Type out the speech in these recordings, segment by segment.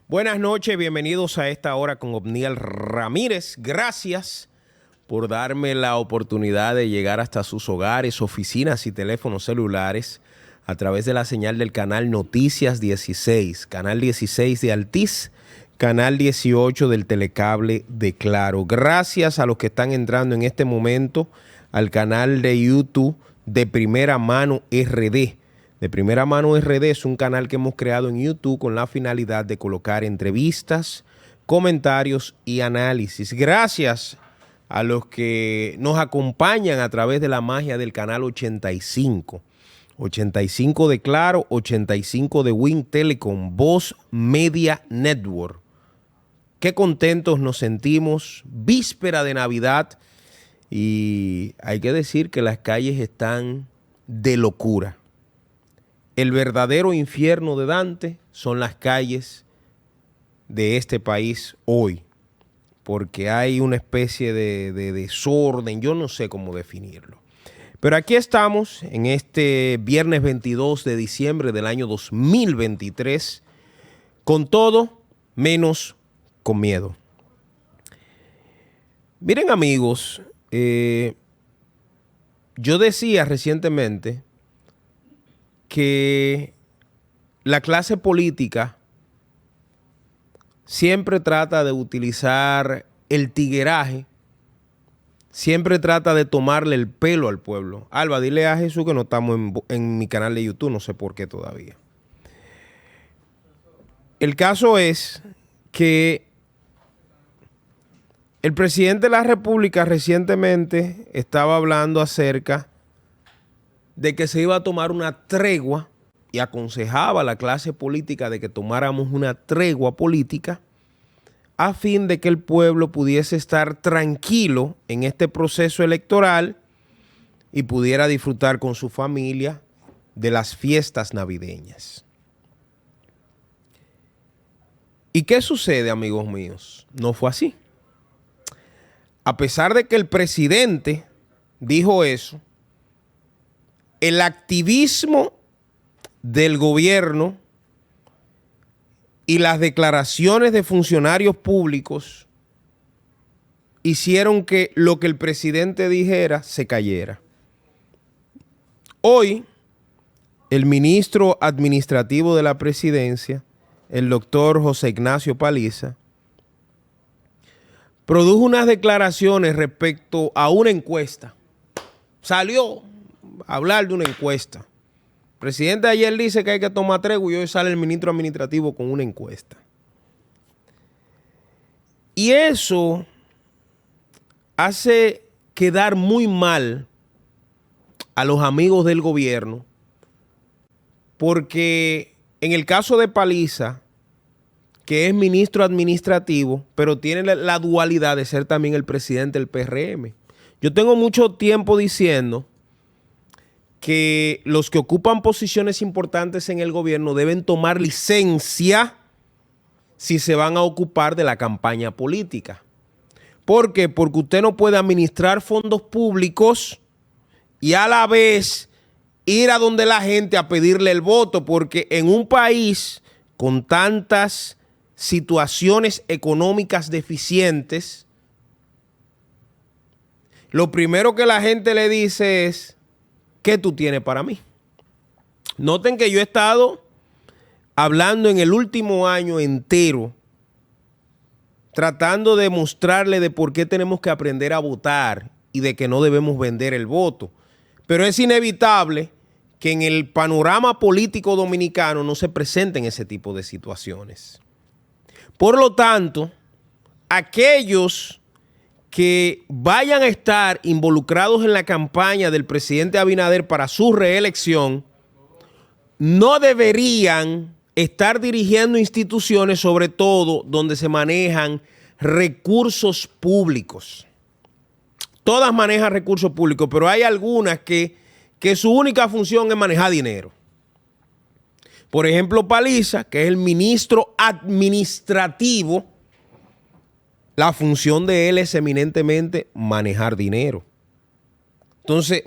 Buenas noches, bienvenidos a esta hora con Obniel Ramírez. Gracias por darme la oportunidad de llegar hasta sus hogares, oficinas y teléfonos celulares a través de la señal del canal Noticias 16, canal 16 de Altiz, canal 18 del telecable de Claro. Gracias a los que están entrando en este momento al canal de YouTube de Primera Mano RD. De Primera Mano RD es un canal que hemos creado en YouTube con la finalidad de colocar entrevistas, comentarios y análisis. Gracias a los que nos acompañan a través de la magia del canal 85. 85 de Claro, 85 de Win Telecom, Voz Media Network. Qué contentos nos sentimos, víspera de Navidad, y hay que decir que las calles están de locura. El verdadero infierno de Dante son las calles de este país hoy, porque hay una especie de desorden, yo no sé cómo definirlo. Pero aquí estamos en este viernes 22 de diciembre del año 2023, con todo menos con miedo. Miren, amigos, yo decía recientemente que la clase política siempre trata de utilizar el tigueraje, siempre trata de tomarle el pelo al pueblo. Alba, dile a Jesús que no estamos en mi canal de YouTube, no sé por qué todavía. El caso es que el presidente de la República recientemente estaba hablando acerca de que se iba a tomar una tregua y aconsejaba a la clase política de que tomáramos una tregua política a fin de que el pueblo pudiese estar tranquilo en este proceso electoral y pudiera disfrutar con su familia de las fiestas navideñas. ¿Y qué sucede, amigos míos? No fue así. A pesar de que el presidente dijo eso, el activismo del gobierno y las declaraciones de funcionarios públicos hicieron que lo que el presidente dijera se cayera. Hoy, el ministro administrativo de la presidencia, el doctor José Ignacio Paliza, produjo unas declaraciones respecto a una encuesta. Salió a hablar de una encuesta. El presidente ayer dice que hay que tomar tregua y hoy sale el ministro administrativo con una encuesta. Y eso hace quedar muy mal a los amigos del gobierno, porque en el caso de Paliza, que es ministro administrativo, pero tiene la dualidad de ser también el presidente del PRM. Yo tengo mucho tiempo diciendo que los que ocupan posiciones importantes en el gobierno deben tomar licencia si se van a ocupar de la campaña política. ¿Por qué? Porque usted no puede administrar fondos públicos y a la vez ir a donde la gente a pedirle el voto, porque en un país con tantas situaciones económicas deficientes, lo primero que la gente le dice es: ¿qué tú tienes para mí? Noten que yo he estado hablando en el último año entero, tratando de mostrarle de por qué tenemos que aprender a votar y de que no debemos vender el voto. Pero es inevitable que en el panorama político dominicano no se presenten ese tipo de situaciones. Por lo tanto, aquellos que vayan a estar involucrados en la campaña del presidente Abinader para su reelección no deberían estar dirigiendo instituciones, sobre todo donde se manejan recursos públicos. Todas manejan recursos públicos, pero hay algunas que su única función es manejar dinero. Por ejemplo, Paliza, que es el ministro administrativo, la función de él es eminentemente manejar dinero. Entonces,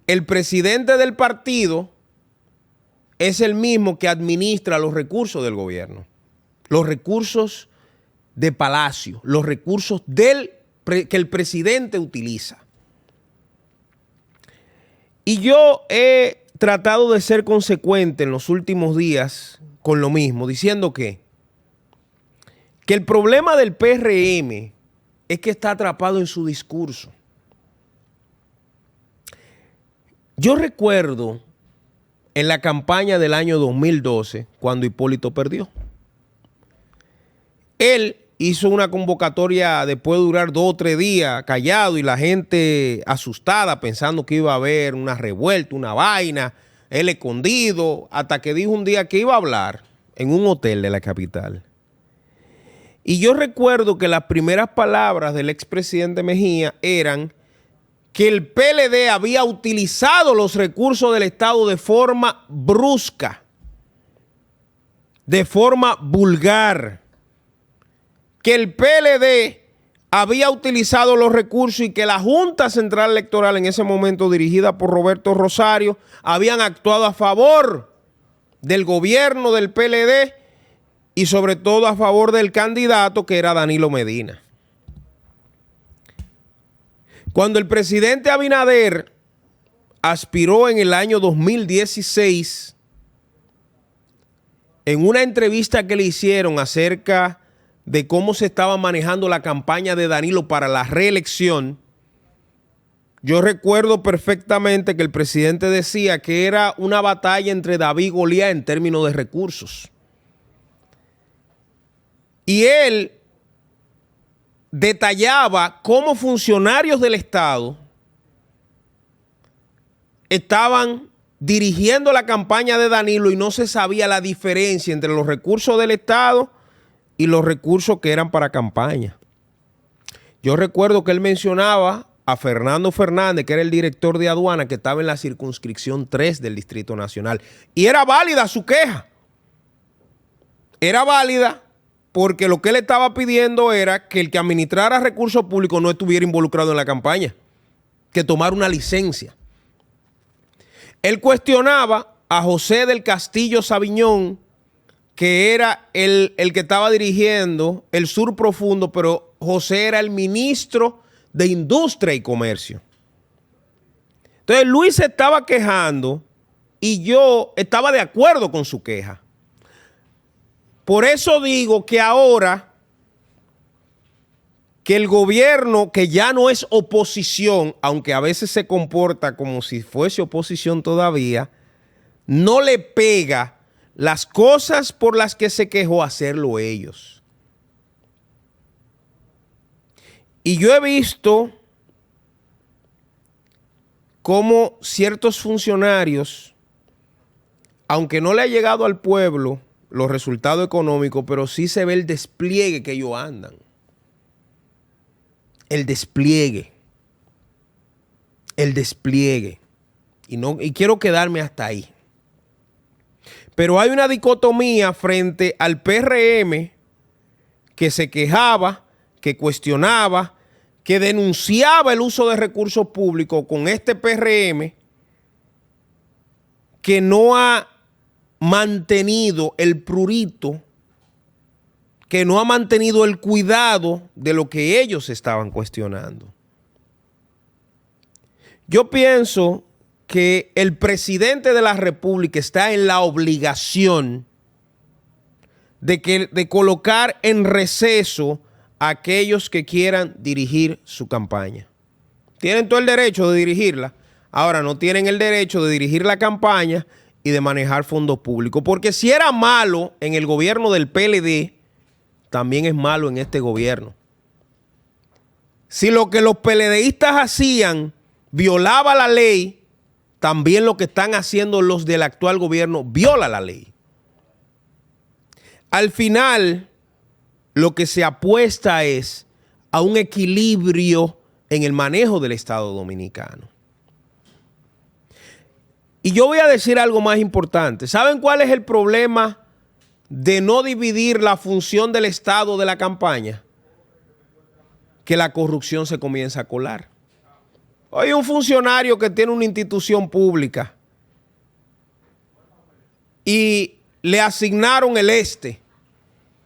el presidente del partido es el mismo que administra los recursos del gobierno. los recursos de Palacio, los recursos que el presidente utiliza. Y yo he tratado de ser consecuente en los últimos días con lo mismo, diciendo que el problema del PRM es que está atrapado en su discurso. Yo recuerdo en la campaña del año 2012, cuando Hipólito perdió. Él hizo una convocatoria después de durar 2 o 3 días callado y la gente asustada pensando que iba a haber una revuelta, una vaina, él escondido, hasta que dijo un día que iba a hablar en un hotel de la capital. Y yo recuerdo que las primeras palabras del expresidente Mejía eran que el PLD había utilizado los recursos del Estado de forma brusca, de forma vulgar, que el PLD había utilizado los recursos y que la Junta Central Electoral en ese momento, dirigida por Roberto Rosario, habían actuado a favor del gobierno del PLD y sobre todo a favor del candidato que era Danilo Medina. Cuando el presidente Abinader aspiró en el año 2016, en una entrevista que le hicieron acerca de cómo se estaba manejando la campaña de Danilo para la reelección, yo recuerdo perfectamente que el presidente decía que era una batalla entre David y Goliat en términos de recursos. Y él detallaba cómo funcionarios del Estado estaban dirigiendo la campaña de Danilo y no se sabía la diferencia entre los recursos del Estado y los recursos que eran para campaña. Yo recuerdo que él mencionaba a Fernando Fernández, que era el director de aduana, que estaba en la circunscripción 3 del Distrito Nacional. Y era válida su queja. Era válida porque lo que él estaba pidiendo era que el que administrara recursos públicos no estuviera involucrado en la campaña, que tomara una licencia. Él cuestionaba a José del Castillo Sabiñón, que era el que estaba dirigiendo el Sur Profundo, pero José era el ministro de Industria y Comercio. Entonces Luis se estaba quejando y yo estaba de acuerdo con su queja. Por eso digo que ahora que el gobierno, que ya no es oposición, aunque a veces se comporta como si fuese oposición todavía, no le pega las cosas por las que se quejó hacerlo ellos. Y yo he visto cómo ciertos funcionarios, aunque no le ha llegado al pueblo los resultados económicos, pero sí se ve el despliegue que ellos andan. El despliegue. Y quiero quedarme hasta ahí. Pero hay una dicotomía frente al PRM que se quejaba, que cuestionaba, que denunciaba el uso de recursos públicos con este PRM que no ha mantenido el prurito, que no ha mantenido el cuidado de lo que ellos estaban cuestionando. Yo pienso que el presidente de la República está en la obligación de colocar en receso a aquellos que quieran dirigir su campaña. Tienen todo el derecho de dirigirla, ahora no tienen el derecho de dirigir la campaña y de manejar fondos públicos, porque si era malo en el gobierno del PLD, también es malo en este gobierno. Si lo que los PLDistas hacían violaba la ley, también lo que están haciendo los del actual gobierno viola la ley. Al final, lo que se apuesta es a un equilibrio en el manejo del Estado dominicano. Y yo voy a decir algo más importante. ¿Saben cuál es el problema de no dividir la función del Estado de la campaña? Que la corrupción se comienza a colar. Hoy un funcionario que tiene una institución pública y le asignaron el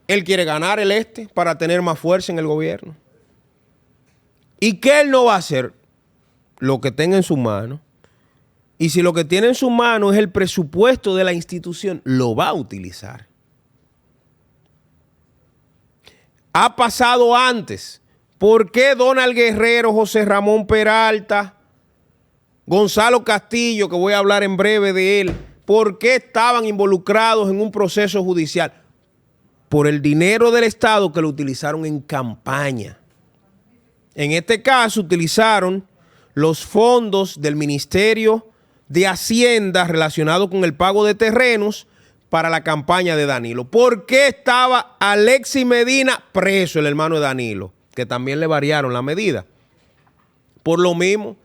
Él quiere ganar el para tener más fuerza en el gobierno. ¿Y qué él no va a hacer? Lo que tenga en su mano. Y si lo que tiene en su mano es el presupuesto de la institución, lo va a utilizar. Ha pasado antes. ¿Por qué Donald Guerrero, José Ramón Peralta, Gonzalo Castillo, que voy a hablar en breve de él, por qué estaban involucrados en un proceso judicial? Por el dinero del Estado que lo utilizaron en campaña. En este caso utilizaron los fondos del Ministerio de Hacienda relacionados con el pago de terrenos para la campaña de Danilo. ¿Por qué estaba Alexis Medina preso, el hermano de Danilo? Que también le variaron la medida. Por lo mismo,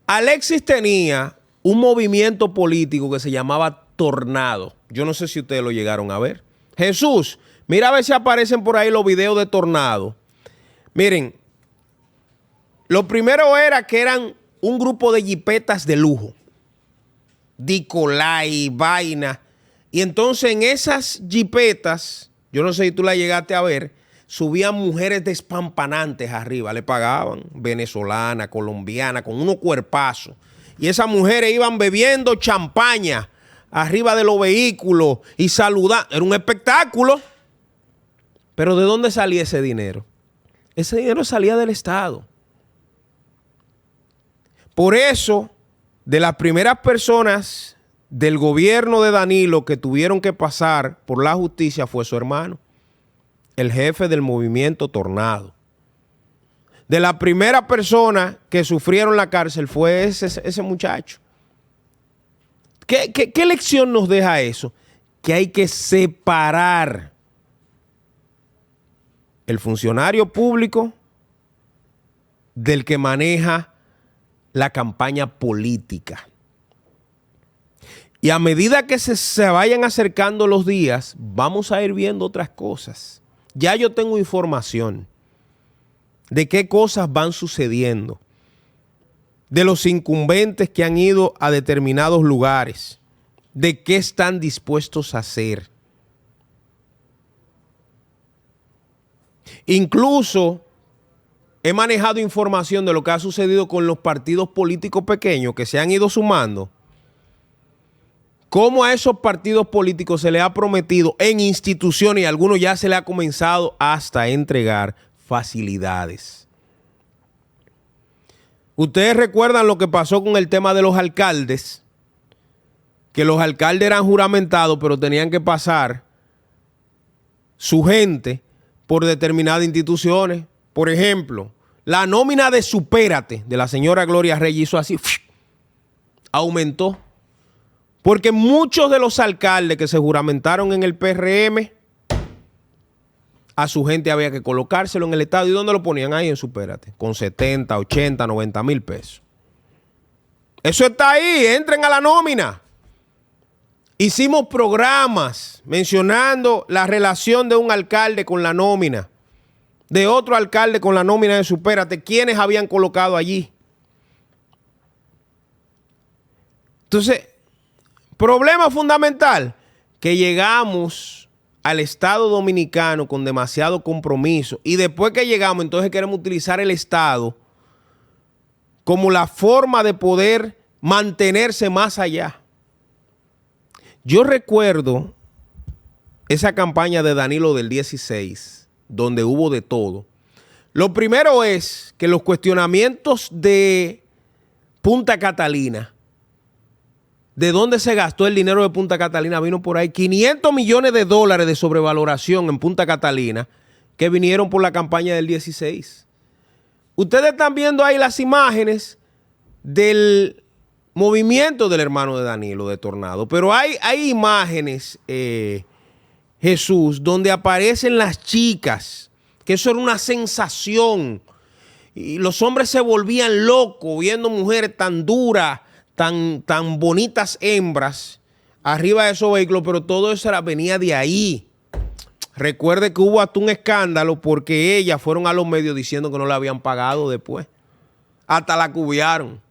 Alexis tenía un movimiento político que se llamaba Tornado. Yo no sé si ustedes lo llegaron a ver. Jesús, mira a ver si aparecen por ahí los videos de Tornado. Miren, lo primero era que eran un grupo de jipetas de lujo. Nicolai, vaina. Y entonces en esas jipetas, yo no sé si tú la llegaste a ver, subían mujeres despampanantes arriba, le pagaban, venezolana, colombiana, con unos cuerpazos. Y esas mujeres iban bebiendo champaña arriba de los vehículos y saludando. Era un espectáculo. Pero ¿de dónde salía ese dinero? Ese dinero salía del Estado. Por eso, de las primeras personas del gobierno de Danilo que tuvieron que pasar por la justicia fue su hermano, el jefe del movimiento Tornado. De la primera persona que sufrieron la cárcel fue ese muchacho. ¿Qué lección nos deja eso? Que hay que separar el funcionario público del que maneja la campaña política. Y a medida que se vayan acercando los días, vamos a ir viendo otras cosas. Ya yo tengo información de qué cosas van sucediendo, de los incumbentes que han ido a determinados lugares, de qué están dispuestos a hacer. Incluso he manejado información de lo que ha sucedido con los partidos políticos pequeños que se han ido sumando. Cómo a esos partidos políticos se les ha prometido en instituciones y a algunos ya se les ha comenzado hasta a entregar facilidades. Ustedes recuerdan lo que pasó con el tema de los alcaldes, que los alcaldes eran juramentados, pero tenían que pasar su gente por determinadas instituciones. Por ejemplo, la nómina de Supérate de la señora Gloria Reyes hizo así, aumentó. Porque muchos de los alcaldes que se juramentaron en el PRM, a su gente había que colocárselo en el Estado. ¿Y dónde lo ponían? Ahí en Supérate, con 70, 80, 90 mil pesos. Eso está ahí, entren a la nómina. Hicimos programas mencionando la relación de un alcalde con la nómina, de otro alcalde con la nómina de Supérate, quienes habían colocado allí. Entonces, problema fundamental, que llegamos al Estado Dominicano con demasiado compromiso y después que llegamos, entonces queremos utilizar el Estado como la forma de poder mantenerse más allá. Yo recuerdo esa campaña de Danilo del 16, donde hubo de todo. Lo primero es que los cuestionamientos de Punta Catalina, ¿de dónde se gastó el dinero de Punta Catalina? Vino por ahí 500 millones de dólares de sobrevaloración en Punta Catalina que vinieron por la campaña del 16. Ustedes están viendo ahí las imágenes del movimiento del hermano de Danilo, de Tornado. Pero hay imágenes, Jesús, donde aparecen las chicas, que eso era una sensación. Y los hombres se volvían locos viendo mujeres tan duras, tan bonitas hembras arriba de esos vehículos, pero todo eso venía de ahí. Recuerde que hubo hasta un escándalo porque ellas fueron a los medios diciendo que no le habían pagado después. Hasta la cubiaron.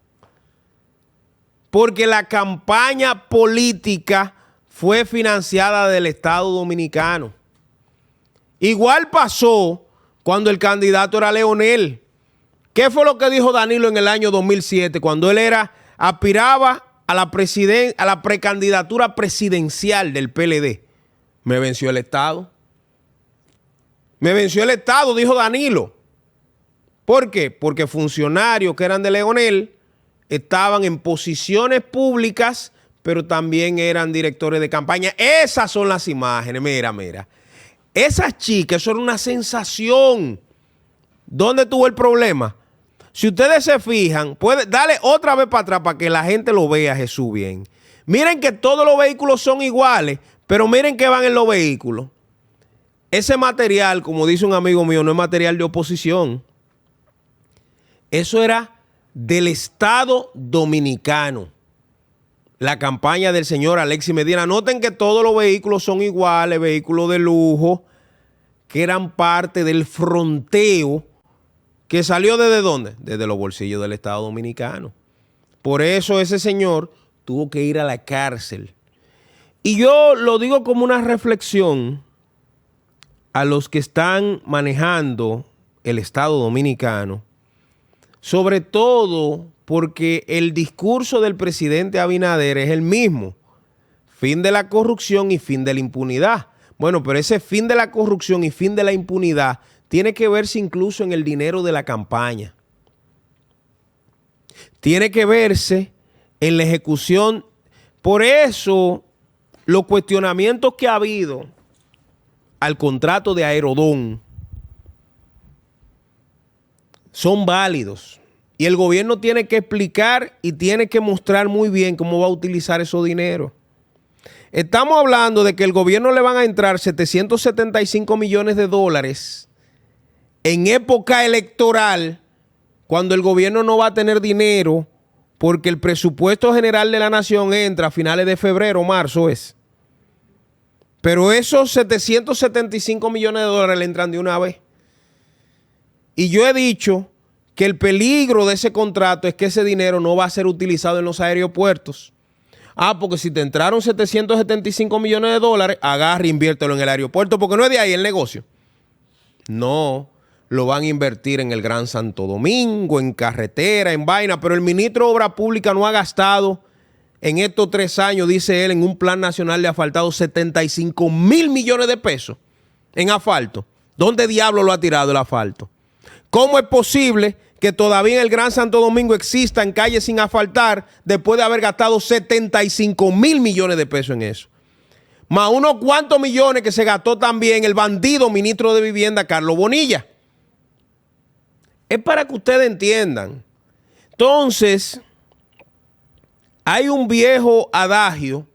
Porque la campaña política fue financiada del Estado Dominicano. Igual pasó cuando el candidato era Leonel. ¿Qué fue lo que dijo Danilo en el año 2007 cuando él aspiraba a la precandidatura presidencial del PLD? Me venció el Estado. Me venció el Estado, dijo Danilo. ¿Por qué? Porque funcionarios que eran de Leonel estaban en posiciones públicas, pero también eran directores de campaña. Esas son las imágenes, mira. Esas chicas, eso era una sensación. ¿Dónde tuvo el problema? Si ustedes se fijan, puede darle otra vez para atrás para que la gente lo vea, Jesús, bien. Miren que todos los vehículos son iguales, pero miren que van en los vehículos. Ese material, como dice un amigo mío, no es material de oposición. Eso era del Estado Dominicano. La campaña del señor Alexis Medina. Noten que todos los vehículos son iguales, vehículos de lujo, que eran parte del fronteo que salió ¿desde dónde? Desde los bolsillos del Estado Dominicano. Por eso ese señor tuvo que ir a la cárcel. Y yo lo digo como una reflexión a los que están manejando el Estado Dominicano, sobre todo porque el discurso del presidente Abinader es el mismo: fin de la corrupción y fin de la impunidad. Bueno, pero ese fin de la corrupción y fin de la impunidad tiene que verse incluso en el dinero de la campaña. Tiene que verse en la ejecución. Por eso, los cuestionamientos que ha habido al contrato de Aerodón son válidos. Y el gobierno tiene que explicar y tiene que mostrar muy bien cómo va a utilizar esos dineros. Estamos hablando de que el gobierno le van a entrar 775 millones de dólares en época electoral, cuando el gobierno no va a tener dinero, porque el presupuesto general de la nación entra a finales de febrero, marzo es. Pero esos 775 millones de dólares le entran de una vez. Y yo he dicho que el peligro de ese contrato es que ese dinero no va a ser utilizado en los aeropuertos. Porque si te entraron 775 millones de dólares, agarra e inviértelo en el aeropuerto, porque no es de ahí el negocio. No, lo van a invertir en el Gran Santo Domingo, en carretera, en vaina, pero el ministro de Obras Públicas no ha gastado en estos 3 años, dice él, en un plan nacional de asfaltado 75 mil millones de pesos en asfalto. ¿Dónde diablo lo ha tirado el asfalto? ¿Cómo es posible que todavía en el Gran Santo Domingo existan calles sin asfaltar después de haber gastado 75 mil millones de pesos en eso? Más unos cuantos millones que se gastó también el bandido ministro de Vivienda, Carlos Bonilla. Es para que ustedes entiendan. Entonces, hay un viejo adagio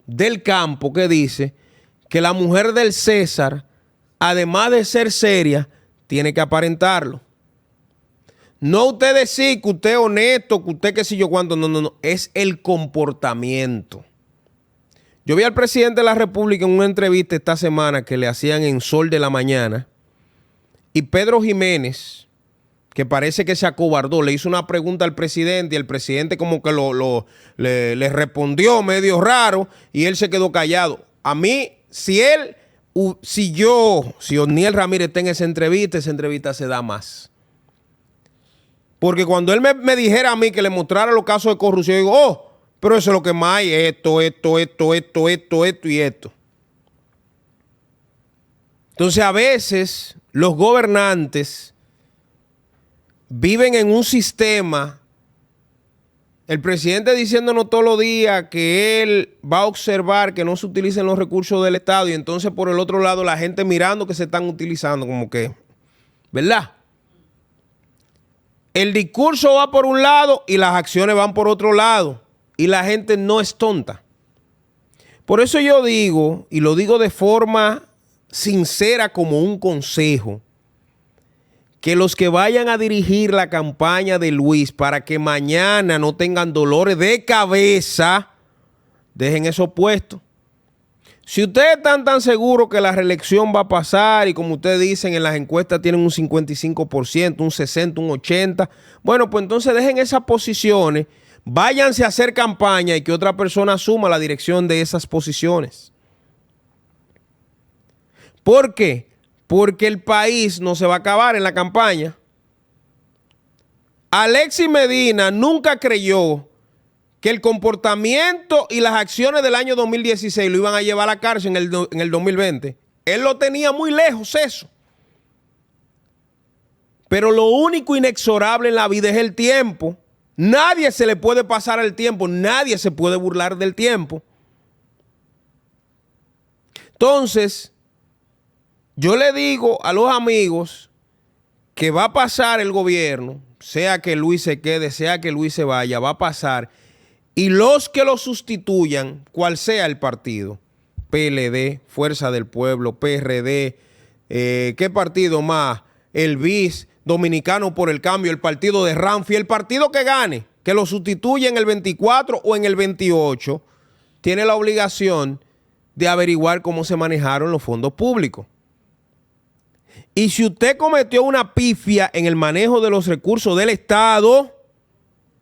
del campo que dice que la mujer del César, además de ser seria, tiene que aparentarlo. No usted decir que usted es honesto, que usted qué sé yo cuánto, no. Es el comportamiento. Yo vi al presidente de la República en una entrevista esta semana que le hacían en Sol de la Mañana, y Pedro Jiménez, que parece que se acobardó, le hizo una pregunta al presidente y el presidente como que le respondió medio raro y él se quedó callado. A mí, si Otniel Ramírez está en esa entrevista se da más. Porque cuando él me dijera a mí que le mostrara los casos de corrupción, yo digo, pero eso es lo que más hay, esto y esto. Entonces, a veces los gobernantes viven en un sistema, el presidente diciéndonos todos los días que él va a observar que no se utilicen los recursos del Estado, y entonces por el otro lado la gente mirando que se están utilizando, como que, ¿verdad? El discurso va por un lado y las acciones van por otro lado, y la gente no es tonta. Por eso yo digo, y lo digo de forma sincera como un consejo, que los que vayan a dirigir la campaña de Luis para que mañana no tengan dolores de cabeza, dejen esos puestos. Si ustedes están tan seguros que la reelección va a pasar y como ustedes dicen en las encuestas tienen un 55%, un 60%, un 80%, bueno, pues entonces dejen esas posiciones, váyanse a hacer campaña y que otra persona asuma la dirección de esas posiciones. ¿Por qué? porque el país no se va a acabar en la campaña. Alexis Medina nunca creyó que el comportamiento y las acciones del año 2016 lo iban a llevar a la cárcel en el 2020. Él lo tenía muy lejos eso. Pero lo único inexorable en la vida es el tiempo. Nadie se le puede pasar el tiempo, nadie se puede burlar del tiempo. Entonces, yo le digo a los amigos que va a pasar el gobierno, sea que Luis se quede, sea que Luis se vaya, va a pasar. Y los que lo sustituyan, cual sea el partido, PLD, Fuerza del Pueblo, PRD, ¿qué partido más? El BIS, Dominicano por el Cambio, el partido de Ramfi, el partido que gane, que lo sustituya en el 24 o en el 28, tiene la obligación de averiguar cómo se manejaron los fondos públicos. Y si usted cometió una pifia en el manejo de los recursos del Estado,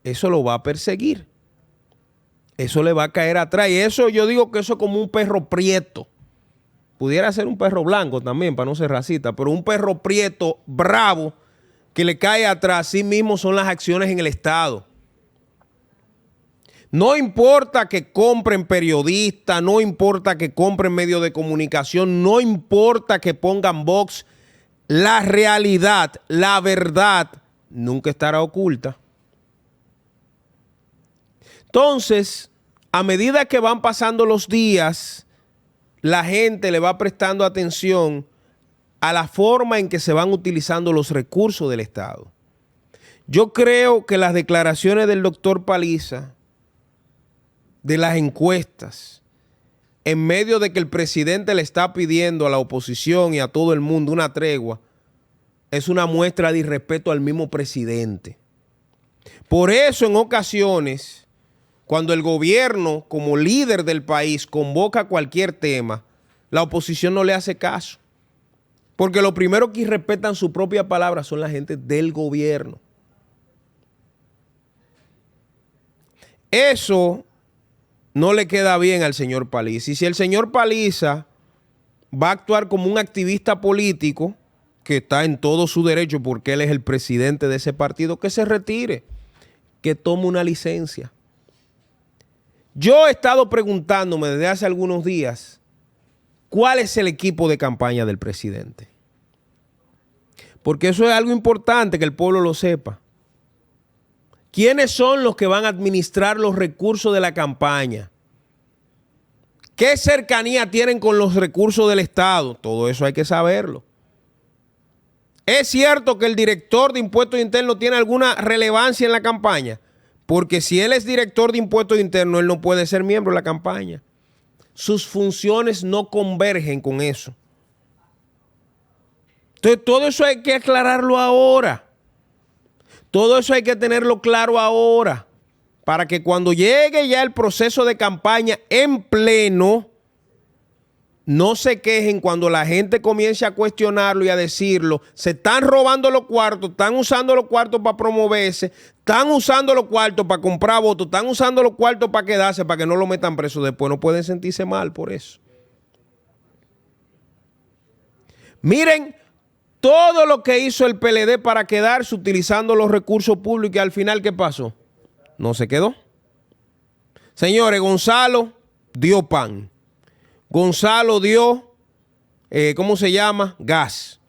eso lo va a perseguir. Eso le va a caer atrás. Y eso yo digo que eso es como un perro prieto. Pudiera ser un perro blanco también, para no ser racista, pero un perro prieto bravo que le cae atrás, sí mismo son las acciones en el Estado. No importa que compren periodistas, no importa que compren medios de comunicación, no importa que pongan box, la realidad, la verdad, nunca estará oculta. Entonces, a medida que van pasando los días, la gente le va prestando atención a la forma en que se van utilizando los recursos del Estado. Yo creo que las declaraciones del doctor Paliza, de las encuestas, en medio de que el presidente le está pidiendo a la oposición y a todo el mundo una tregua, es una muestra de irrespeto al mismo presidente. Por eso, en ocasiones, cuando el gobierno, como líder del país, convoca cualquier tema, la oposición no le hace caso. Porque lo primero que irrespetan su propia palabra son la gente del gobierno. Eso no le queda bien al señor Paliza. Y si el señor Paliza va a actuar como un activista político, que está en todo su derecho porque él es el presidente de ese partido, que se retire, que tome una licencia. Yo he estado preguntándome desde hace algunos días cuál es el equipo de campaña del presidente. Porque eso es algo importante que el pueblo lo sepa. ¿Quiénes son los que van a administrar los recursos de la campaña? ¿Qué cercanía tienen con los recursos del Estado? Todo eso hay que saberlo. ¿Es cierto que el director de Impuestos Internos tiene alguna relevancia en la campaña? Porque si él es director de Impuestos Internos, él no puede ser miembro de la campaña. Sus funciones no convergen con eso. Entonces, todo eso hay que aclararlo ahora. Todo eso hay que tenerlo claro ahora, para que cuando llegue ya el proceso de campaña en pleno, no se quejen cuando la gente comience a cuestionarlo y a decirlo. Se están robando los cuartos, están usando los cuartos para promoverse, están usando los cuartos para comprar votos, están usando los cuartos para quedarse, para que no lo metan preso después. No pueden sentirse mal por eso. Miren todo lo que hizo el PLD para quedarse utilizando los recursos públicos y al final, ¿qué pasó? No se quedó. Señores, Gonzalo dio pan. Gonzalo dio, ¿cómo se llama? Gas.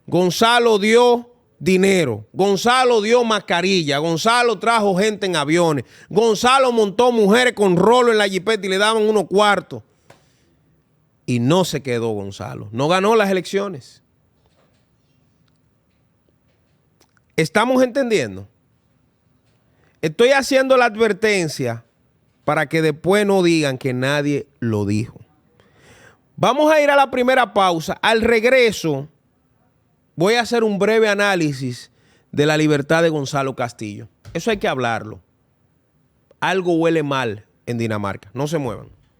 Gonzalo dio dinero. Gonzalo dio mascarilla. Gonzalo trajo gente en aviones. Gonzalo montó mujeres con rolo en la jipeta y le daban unos cuartos. Y no se quedó Gonzalo. No ganó las elecciones. ¿Estamos entendiendo? Estoy haciendo la advertencia para que después no digan que nadie lo dijo. Vamos a ir a la primera pausa. Al regreso, voy a hacer un breve análisis de la libertad de Gonzalo Castillo. Eso hay que hablarlo. Algo huele mal en Dinamarca. No se muevan.